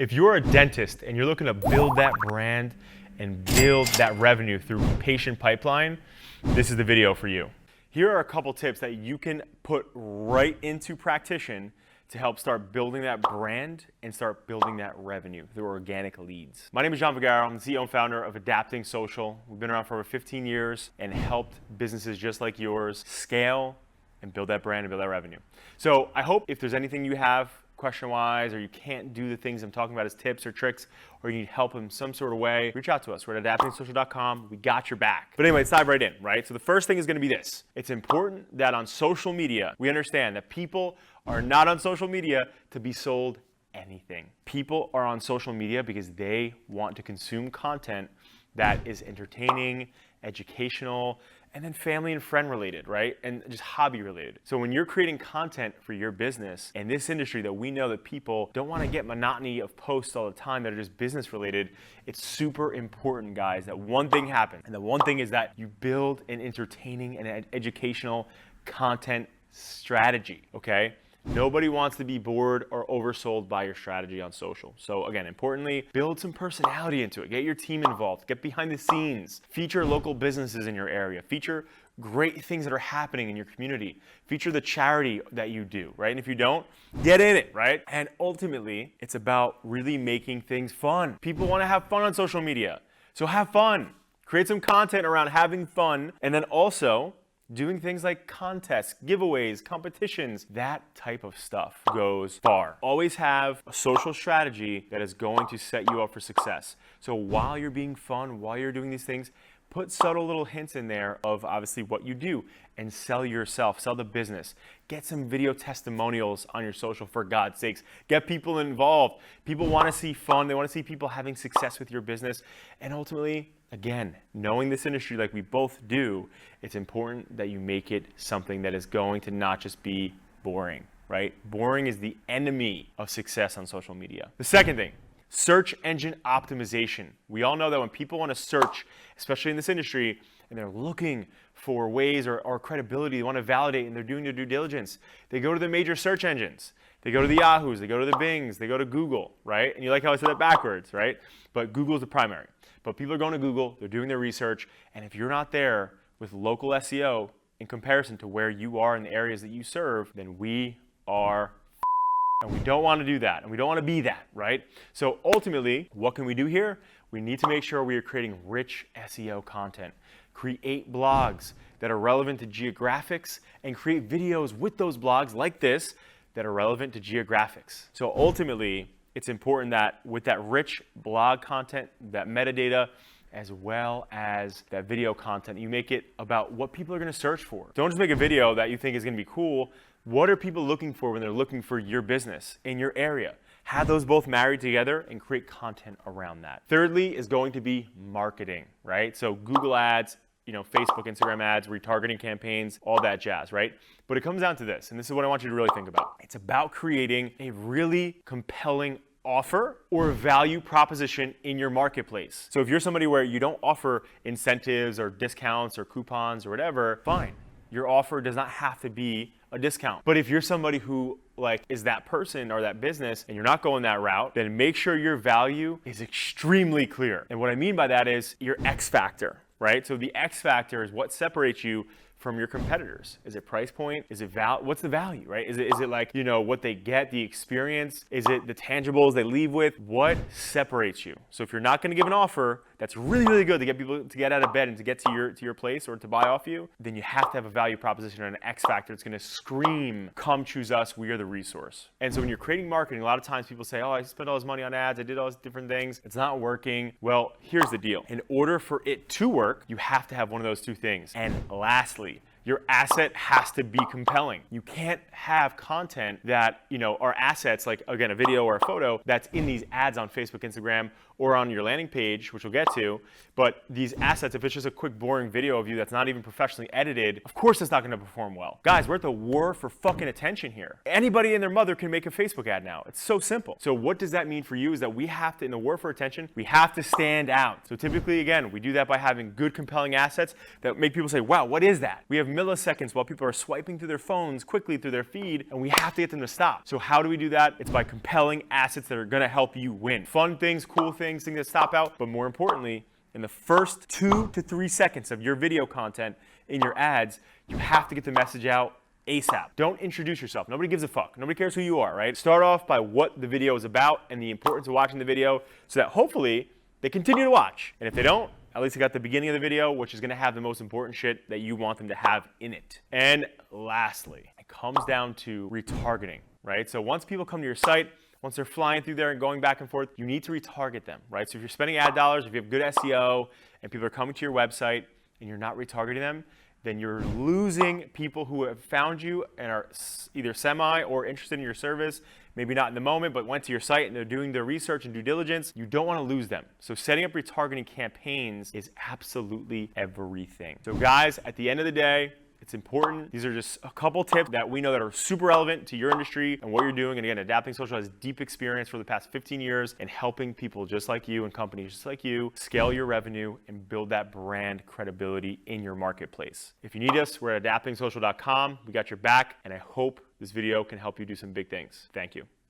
If you're a dentist and you're looking to build that brand and build that revenue through patient pipeline, this is the video for you. Here are a couple tips that you can put right into practitioner to help start building that brand and start building that revenue through organic leads. My name is John Vergara. I'm the CEO and founder of Adapting Social. We've been around for over 15 years and helped businesses just like yours scale and build that brand and build that revenue. So I hope if there's anything you have question-wise, or you can't do the things I'm talking about as tips or tricks, or you need help in some sort of way, reach out to us. We're at adaptingsocial.com. We got your back. But anyway, let's dive right in, right? So the first thing is going to be this. It's important that on social media, we understand that people are not on social media to be sold anything. People are on social media because they want to consume content that is entertaining, educational, and then family and friend related, right? And just hobby related. So when you're creating content for your business in this industry that we know that people don't want to get monotony of posts all the time that are just business related, it's super important, guys, that one thing happens. And the one thing is that you build an entertaining and educational content strategy, okay? Nobody wants to be bored or oversold by your strategy on social. So again, importantly, build some personality into it. Get your team involved. Get behind the scenes. Feature local businesses in your area. Feature great things that are happening in your community. Feature the charity that you do, right? And if you don't, get in it, right? And ultimately, it's about really making things fun. People want to have fun on social media. So have fun. Create some content around having fun, and then also doing things like contests, giveaways, competitions. That type of stuff goes far. Always have a social strategy that is going to set you up for success. So while you're being fun, while you're doing these things, put subtle little hints in there of obviously what you do and sell yourself, sell the business. Get some video testimonials on your social, for God's sakes. Get people involved. People want to see fun. They want to see people having success with your business. And ultimately, again, knowing this industry like we both do, it's important that you make it something that is going to not just be boring, right? Boring is the enemy of success on social media. The second thing, search engine optimization. We all know that when people want to search, especially in this industry, and they're looking for ways or credibility, they want to validate, and they're doing their due diligence, they go to the major search engines. They go to the Yahoos, they go to the Bings, they go to Google, right? And you like how I said that backwards, right? But Google is the primary. But people are going to Google, they're doing their research, and if you're not there with local SEO in comparison to where you are in the areas that you serve, then we are and we don't want to do that, and we don't want to be that, right? So ultimately, what can we do here? We need to make sure we are creating rich SEO content. Create blogs that are relevant to geographics, and create videos with those blogs like this that are relevant to geographics. So ultimately, it's important that with that rich blog content, that metadata, as well as that video content, you make it about what people are going to search for. Don't just make a video that you think is going to be cool. What are people looking for when they're looking for your business in your area? Have those both married together and create content around that. Thirdly is going to be marketing, right? So Google ads, Facebook, Instagram ads, retargeting campaigns, all that jazz, right? But it comes down to this, and this is what I want you to really think about. It's about creating a really compelling offer or value proposition in your marketplace. So if you're somebody where you don't offer incentives or discounts or coupons or whatever, fine. Your offer does not have to be a discount. But if you're somebody who is that person or that business and you're not going that route, then make sure your value is extremely clear. And what I mean by that is your X factor, right? So the X factor is what separates you from your competitors. Is it price point? Is it what's the value, right? Is it like, what they get, the experience? Is it the tangibles they leave with? What separates you? So if you're not going to give an offer that's really, really good to get people to get out of bed and to get to your place or to buy off you, then you have to have a value proposition and an X factor that's going to scream, come choose us, we are the resource. And so when you're creating marketing, a lot of times people say, oh, I spent all this money on ads, I did all these different things, it's not working. Well, here's the deal. In order for it to work, you have to have one of those two things. And lastly, your asset has to be compelling. You can't have content that, are assets like, again, a video or a photo that's in these ads on Facebook, Instagram, or on your landing page, which we'll get to. But these assets, if it's just a quick, boring video of you that's not even professionally edited, of course it's not going to perform well. Guys, we're at the war for fucking attention here. Anybody and their mother can make a Facebook ad now. It's so simple. So what does that mean for you is that we have to, in the war for attention, we have to stand out. So typically, again, we do that by having good, compelling assets that make people say, wow, what is that? We have milliseconds while people are swiping through their phones quickly through their feed, and we have to get them to stop. So how do we do that? It's by compelling assets that are gonna help you win. Fun things, cool things that stop out, but more importantly, in the first 2 to 3 seconds of your video content in your ads, you have to get the message out ASAP. Don't introduce yourself. Nobody gives a fuck. Nobody cares who you are, right? Start off by what the video is about and the importance of watching the video so that hopefully they continue to watch. And if they don't, at least they got the beginning of the video, which is gonna have the most important shit that you want them to have in it. And lastly, it comes down to retargeting, right? So once people come to your site, once they're flying through there and going back and forth, you need to retarget them, right? So if you're spending ad dollars, if you have good SEO, and people are coming to your website and you're not retargeting them, then you're losing people who have found you and are either semi or interested in your service, maybe not in the moment, but went to your site and they're doing their research and due diligence. You don't want to lose them. So setting up retargeting campaigns is absolutely everything. So guys, at the end of the day, it's important. These are just a couple tips that we know that are super relevant to your industry and what you're doing. And again, Adapting Social has deep experience for the past 15 years in helping people just like you and companies just like you scale your revenue and build that brand credibility in your marketplace. If you need us, we're at adaptingsocial.com. We got your back, and I hope this video can help you do some big things. Thank you.